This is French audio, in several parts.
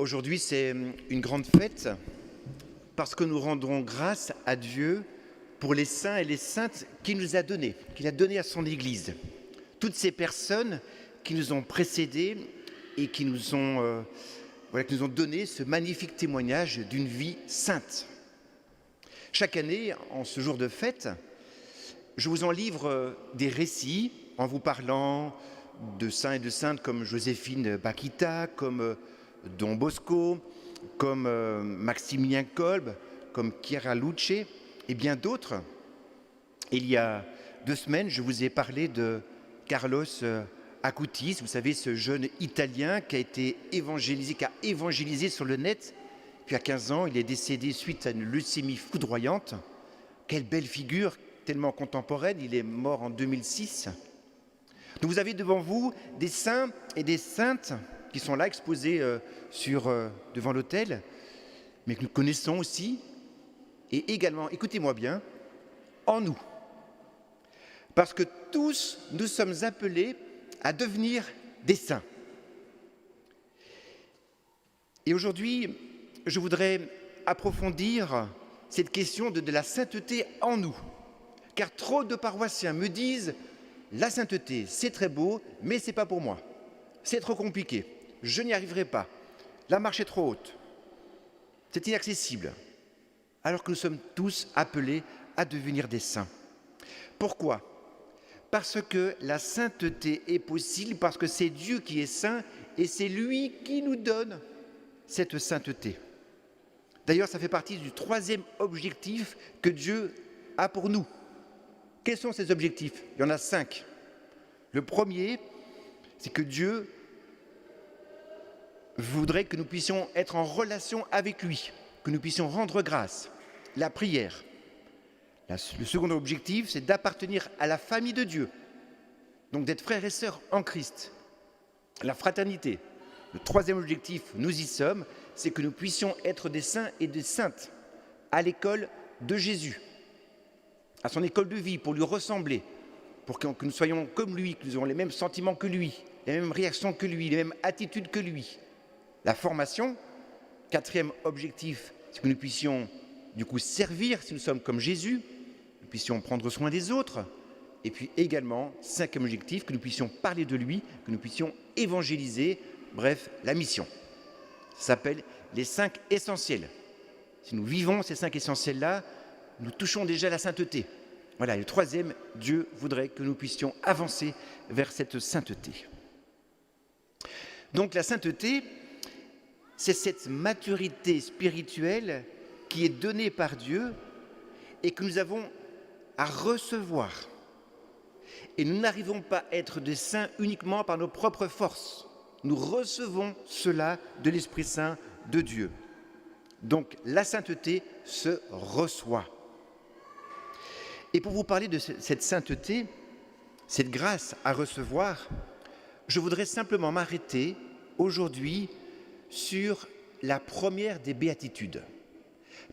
Aujourd'hui, c'est une grande fête parce que nous rendrons grâce à Dieu pour les saints et les saintes qu'il nous a donnés, qu'il a donnés à son Église. Toutes ces personnes qui nous ont précédés et qui nous ont donné ce magnifique témoignage d'une vie sainte. Chaque année, en ce jour de fête, je vous en livre des récits en vous parlant de saints et de saintes comme Joséphine Bakhita, comme Don Bosco, comme Maximilien Kolbe, comme Chiara Luce et bien d'autres. Il y a 2 semaines, je vous ai parlé de Carlos Acutis, vous savez, ce jeune Italien qui a évangélisé sur le net. Puis à 15 ans, il est décédé suite à une leucémie foudroyante. Quelle belle figure, tellement contemporaine, il est mort en 2006. Donc vous avez devant vous des saints et des saintes qui sont là exposés devant l'autel, mais que nous connaissons aussi, et également, écoutez-moi bien, en nous. Parce que tous, nous sommes appelés à devenir des saints. Et aujourd'hui, je voudrais approfondir cette question de la sainteté en nous. Car trop de paroissiens me disent « la sainteté, c'est très beau, mais ce n'est pas pour moi. C'est trop compliqué. Je n'y arriverai pas. La marche est trop haute. C'est inaccessible. » Alors que nous sommes tous appelés à devenir des saints. Pourquoi ? Parce que la sainteté est possible, parce que c'est Dieu qui est saint et c'est lui qui nous donne cette sainteté. D'ailleurs, ça fait partie du 3e objectif que Dieu a pour nous. Quels sont ces objectifs ? Il y en a 5. Le premier, c'est que Dieu voudrait que nous puissions être en relation avec lui, que nous puissions rendre grâce, la prière. Le second objectif, c'est d'appartenir à la famille de Dieu, donc d'être frères et sœurs en Christ, la fraternité. Le 3e objectif, nous y sommes, c'est que nous puissions être des saints et des saintes à l'école de Jésus, à son école de vie, pour lui ressembler, pour que nous soyons comme lui, que nous ayons les mêmes sentiments que lui, les mêmes réactions que lui, les mêmes attitudes que lui. La formation, 4e objectif, c'est que nous puissions du coup servir si nous sommes comme Jésus, nous puissions prendre soin des autres, et puis également, 5e objectif, que nous puissions parler de lui, que nous puissions évangéliser, bref, la mission. Ça s'appelle les 5 essentiels. Si nous vivons ces 5 essentiels-là, nous touchons déjà la sainteté. Voilà, et le 3e, Dieu voudrait que nous puissions avancer vers cette sainteté. Donc la sainteté, c'est cette maturité spirituelle qui est donnée par Dieu et que nous avons à recevoir. Et nous n'arrivons pas à être des saints uniquement par nos propres forces. Nous recevons cela de l'Esprit Saint de Dieu. Donc la sainteté se reçoit. Et pour vous parler de cette sainteté, cette grâce à recevoir, je voudrais simplement m'arrêter aujourd'hui sur la première des béatitudes.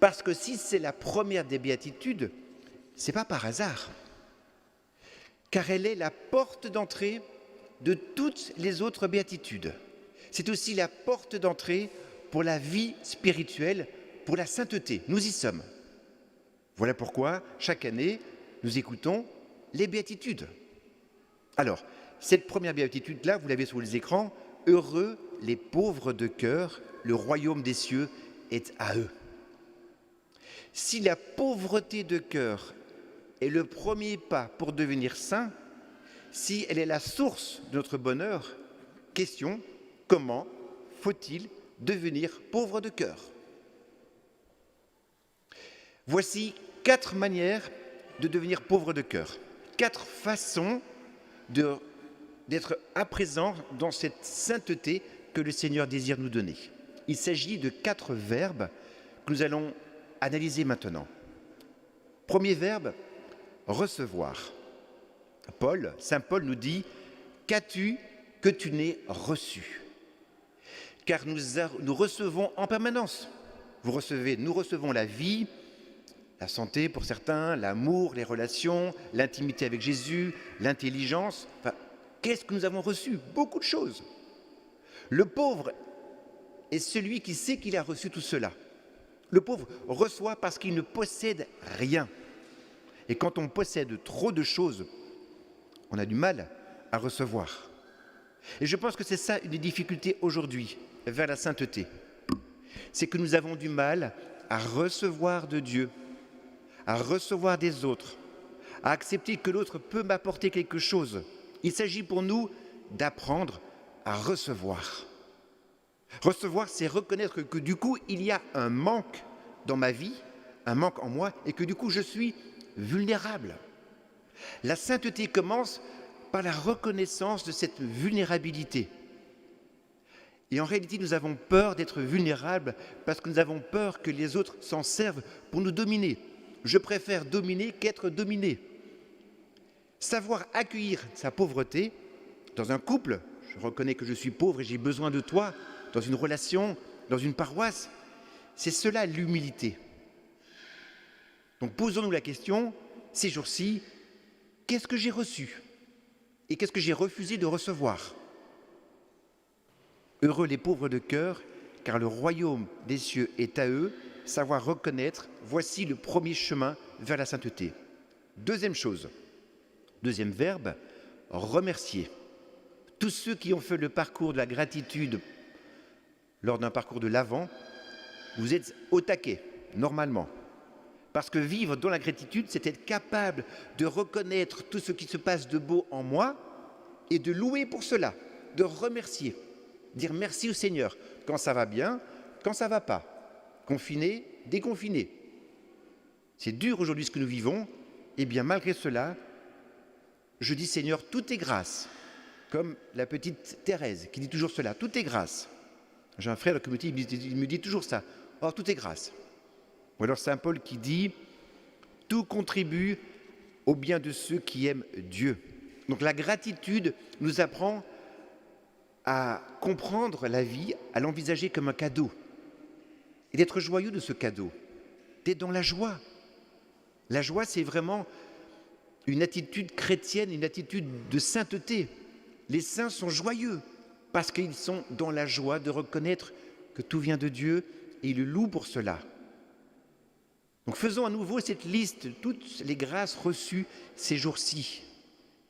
Parce que si c'est la première des béatitudes, ce n'est pas par hasard. Car elle est la porte d'entrée de toutes les autres béatitudes. C'est aussi la porte d'entrée pour la vie spirituelle, pour la sainteté. Nous y sommes. Voilà pourquoi, chaque année, nous écoutons les béatitudes. Alors, cette première béatitude-là, vous l'avez sur les écrans, « Heureux les pauvres de cœur, le royaume des cieux est à eux ». Si la pauvreté de cœur est le premier pas pour devenir saint, si elle est la source de notre bonheur, question, comment faut-il devenir pauvre de cœur ? Voici 4 manières de devenir pauvre de cœur, 4 façons d'être à présent dans cette sainteté que le Seigneur désire nous donner. Il s'agit de 4 verbes que nous allons analyser maintenant. Premier verbe, recevoir. Saint Paul nous dit « Qu'as-tu que tu n'aies reçu ?» Car nous recevons en permanence. Nous recevons la vie, la santé pour certains, l'amour, les relations, l'intimité avec Jésus, l'intelligence. Enfin, qu'est-ce que nous avons reçu ? Beaucoup de choses. Le pauvre est celui qui sait qu'il a reçu tout cela. Le pauvre reçoit parce qu'il ne possède rien. Et quand on possède trop de choses, on a du mal à recevoir. Et je pense que c'est ça une des difficultés aujourd'hui vers la sainteté. C'est que nous avons du mal à recevoir de Dieu, à recevoir des autres, à accepter que l'autre peut m'apporter quelque chose. Il s'agit pour nous d'apprendre à recevoir. Recevoir, c'est reconnaître que du coup, il y a un manque dans ma vie, un manque en moi, et que du coup, je suis vulnérable. La sainteté commence par la reconnaissance de cette vulnérabilité. Et en réalité, nous avons peur d'être vulnérables parce que nous avons peur que les autres s'en servent pour nous dominer. Je préfère dominer qu'être dominé. Savoir accueillir sa pauvreté dans un couple, je reconnais que je suis pauvre et j'ai besoin de toi, dans une relation, dans une paroisse, c'est cela l'humilité. Donc posons-nous la question, ces jours-ci, qu'est-ce que j'ai reçu et qu'est-ce que j'ai refusé de recevoir? Heureux les pauvres de cœur, car le royaume des cieux est à eux, savoir reconnaître, voici le premier chemin vers la sainteté. Deuxième chose, deuxième verbe, remercier. Tous ceux qui ont fait le parcours de la gratitude lors d'un parcours de l'Avent, vous êtes au taquet, normalement. Parce que vivre dans la gratitude, c'est être capable de reconnaître tout ce qui se passe de beau en moi et de louer pour cela, de remercier. Dire merci au Seigneur quand ça va bien, quand ça ne va pas. Confiné, déconfiné. C'est dur aujourd'hui ce que nous vivons. Et bien malgré cela, je dis Seigneur, tout est grâce. Comme la petite Thérèse qui dit toujours cela, tout est grâce. J'ai un frère qui me dit toujours ça. Oh, tout est grâce. Ou alors Saint Paul qui dit tout contribue au bien de ceux qui aiment Dieu. Donc la gratitude nous apprend à comprendre la vie, à l'envisager comme un cadeau et d'être joyeux de ce cadeau, d'être dans la joie. La joie, c'est vraiment une attitude chrétienne, une attitude de sainteté. Les saints sont joyeux parce qu'ils sont dans la joie de reconnaître que tout vient de Dieu et ils le louent pour cela. Donc faisons à nouveau cette liste, toutes les grâces reçues ces jours-ci.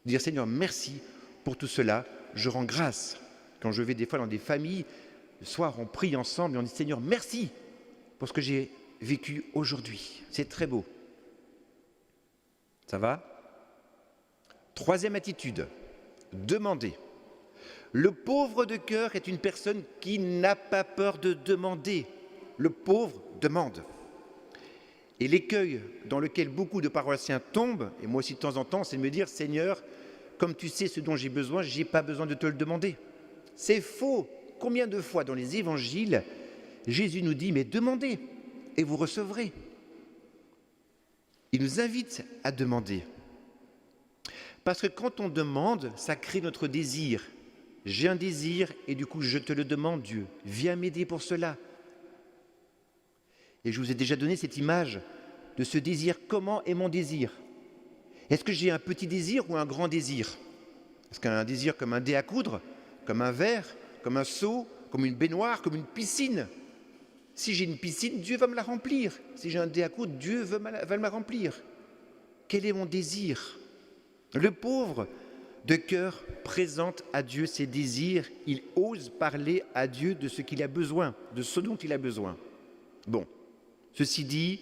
Dire Seigneur, merci pour tout cela, je rends grâce. Quand je vais des fois dans des familles, le soir on prie ensemble et on dit Seigneur, merci pour ce que j'ai vécu aujourd'hui. C'est très beau. Ça va? Troisième attitude, demander. Le pauvre de cœur est une personne qui n'a pas peur de demander. Le pauvre demande. Et l'écueil dans lequel beaucoup de paroissiens tombent, et moi aussi de temps en temps, c'est de me dire Seigneur, comme tu sais ce dont j'ai besoin, je n'ai pas besoin de te le demander. C'est faux. Combien de fois dans les évangiles, Jésus nous dit, mais demandez et vous recevrez. Il nous invite à demander. Parce que quand on demande, ça crée notre désir. J'ai un désir et du coup je te le demande Dieu. Viens m'aider pour cela. Et je vous ai déjà donné cette image de ce désir. Comment est mon désir? Est-ce que j'ai un petit désir ou un grand désir? Est-ce qu'un désir comme un dé à coudre, comme un verre, comme un seau, comme une baignoire, comme une piscine? Si j'ai une piscine, Dieu va me la remplir. Si j'ai un dé à coudre, Dieu va me la remplir. Quel est mon désir? Le pauvre de cœur présente à Dieu ses désirs. Il ose parler à Dieu de ce qu'il a besoin, de ce dont il a besoin. Bon, ceci dit,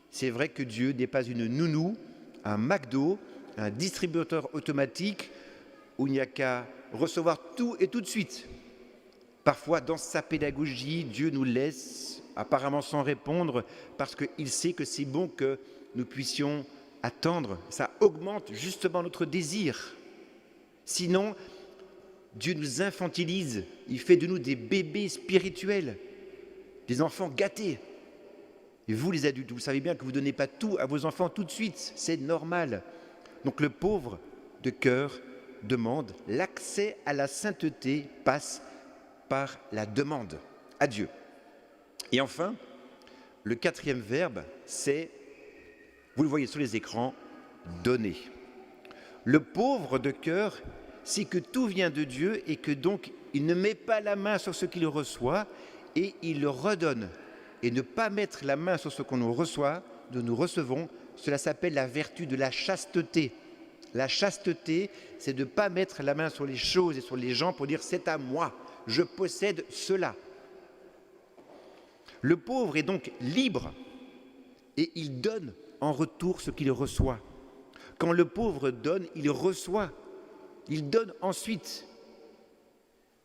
c'est vrai que Dieu n'est pas une nounou, un McDo, un distributeur automatique où il n'y a qu'à recevoir tout et tout de suite. Parfois, dans sa pédagogie, Dieu nous laisse apparemment sans répondre parce qu'il sait que c'est bon que nous puissions attendre. Ça augmente justement notre désir. Sinon, Dieu nous infantilise. Il fait de nous des bébés spirituels, des enfants gâtés. Et vous, les adultes, vous savez bien que vous ne donnez pas tout à vos enfants tout de suite. C'est normal. Donc le pauvre de cœur demande. L'accès à la sainteté passe par la demande à Dieu. Et enfin, le quatrième verbe, c'est, vous le voyez sur les écrans, donner. Le pauvre de cœur sait que tout vient de Dieu et que donc il ne met pas la main sur ce qu'il reçoit, et il le redonne. Et ne pas mettre la main sur ce qu'on nous reçoit, nous recevons, cela s'appelle la vertu de la chasteté. La chasteté, c'est de ne pas mettre la main sur les choses et sur les gens pour dire c'est à moi, je possède cela. Le pauvre est donc libre et il donne en retour ce qu'il reçoit. Quand le pauvre donne, il reçoit. Il donne ensuite.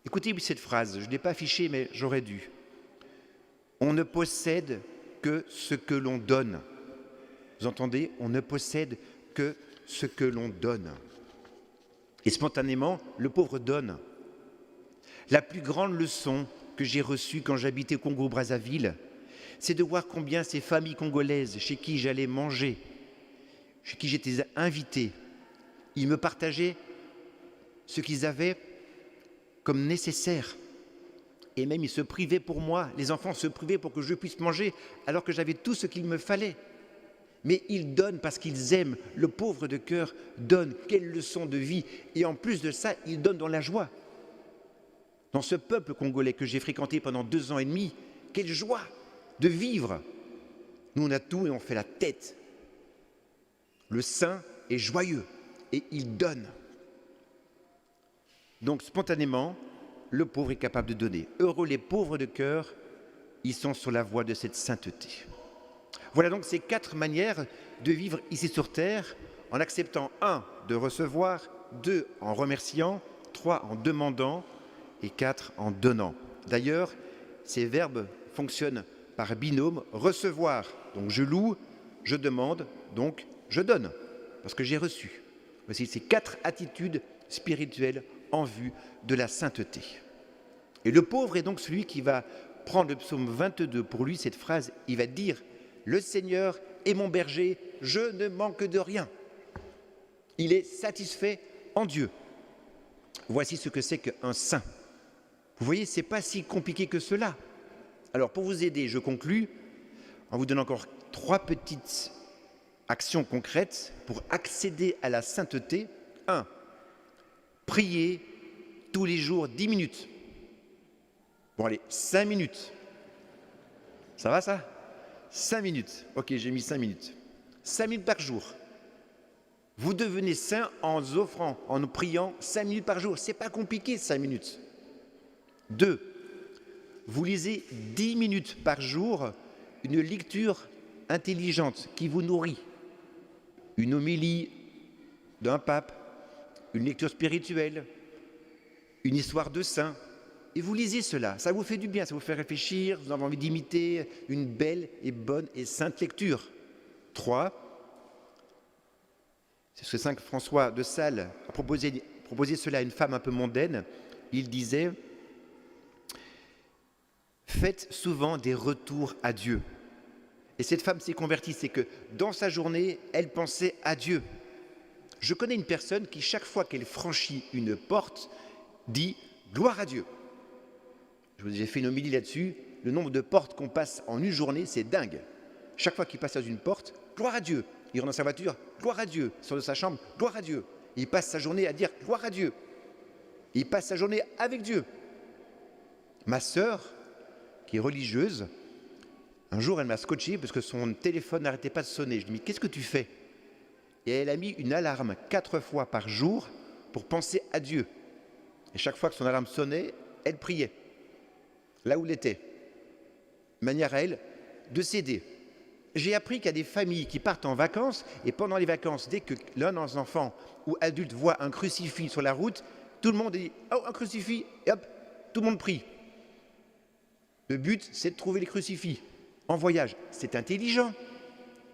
Écoutez cette phrase, je ne l'ai pas affichée mais j'aurais dû. On ne possède que ce que l'on donne. Vous entendez? On ne possède que ce que l'on donne. Et spontanément, le pauvre donne. La plus grande leçon que j'ai reçue quand j'habitais au Congo-Brazzaville, c'est de voir combien ces familles congolaises chez qui j'allais manger, chez qui j'étais invité, ils me partageaient ce qu'ils avaient comme nécessaire. Et même ils se privaient pour moi, les enfants se privaient pour que je puisse manger alors que j'avais tout ce qu'il me fallait. Mais ils donnent parce qu'ils aiment. Le pauvre de cœur donne. Quelle leçon de vie! Et en plus de ça, ils donnent dans la joie. Dans ce peuple congolais que j'ai fréquenté pendant 2 ans et demi, quelle joie de vivre! Nous, on a tout et on fait la tête. Le saint est joyeux et il donne. Donc, spontanément, le pauvre est capable de donner. Heureux les pauvres de cœur, ils sont sur la voie de cette sainteté. Voilà donc ces 4 manières de vivre ici sur terre, en acceptant 1, de recevoir, 2, en remerciant, 3, en demandant, et 4, en donnant. D'ailleurs, ces verbes fonctionnent par binôme. Recevoir, donc je loue, je demande, donc je donne, parce que j'ai reçu. Voici ces 4 attitudes spirituelles en vue de la sainteté. Et le pauvre est donc celui qui va prendre le psaume 22 pour lui, cette phrase, il va dire « Le Seigneur est mon berger, je ne manque de rien ». Il est satisfait en Dieu. Voici ce que c'est qu'un saint. Vous voyez, ce n'est pas si compliqué que cela. Alors, pour vous aider, je conclus en vous donnant encore 3 petites actions concrètes pour accéder à la sainteté. 1. Prier tous les jours 10 minutes. Bon, allez, 5 minutes. Ça va, ça? 5 minutes. Ok, j'ai mis 5 minutes. 5 minutes par jour. Vous devenez saint en offrant, en priant 5 minutes par jour. Ce n'est pas compliqué, 5 minutes. 2. Vous lisez 10 minutes par jour une lecture intelligente qui vous nourrit. Une homélie d'un pape, une lecture spirituelle, une histoire de saint. Et vous lisez cela, ça vous fait du bien, ça vous fait réfléchir, vous avez envie d'imiter une belle et bonne et sainte lecture. 3. C'est ce que Saint François de Sales a proposé cela à une femme un peu mondaine. Il disait « Faites souvent des retours à Dieu ». Et cette femme s'est convertie, c'est que dans sa journée, elle pensait à Dieu. Je connais une personne qui, chaque fois qu'elle franchit une porte, dit « Gloire à Dieu ». J'ai fait une homélie là-dessus. Le nombre de portes qu'on passe en une journée, c'est dingue. Chaque fois qu'il passe dans une porte, gloire à Dieu. Il rentre dans sa voiture, gloire à Dieu. Il sort de sa chambre, gloire à Dieu. Il passe sa journée à dire gloire à Dieu. Il passe sa journée avec Dieu. Ma sœur, qui est religieuse, un jour, elle m'a scotché parce que son téléphone n'arrêtait pas de sonner. Je lui ai dit, qu'est-ce que tu fais? Et elle a mis une alarme 4 fois par jour pour penser à Dieu. Et chaque fois que son alarme sonnait, elle priait. Là où elle était, de manière à elle de s'aider. J'ai appris qu'il y a des familles qui partent en vacances et pendant les vacances, dès que l'un de leurs enfants ou adultes voit un crucifix sur la route, tout le monde dit « Oh, un crucifix !» et hop, tout le monde prie. Le but, c'est de trouver les crucifix. En voyage, c'est intelligent.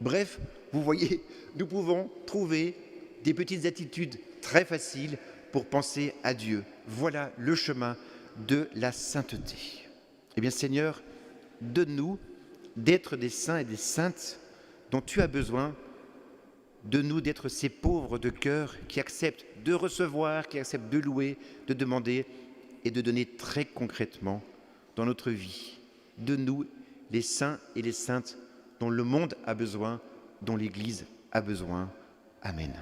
Bref, vous voyez, nous pouvons trouver des petites attitudes très faciles pour penser à Dieu. Voilà le chemin de la sainteté. Eh bien, Seigneur, donne-nous d'être des saints et des saintes dont tu as besoin. Donne-nous d'être ces pauvres de cœur qui acceptent de recevoir, qui acceptent de louer, de demander et de donner très concrètement dans notre vie. Donne-nous les saints et les saintes dont le monde a besoin, dont l'Église a besoin. Amen.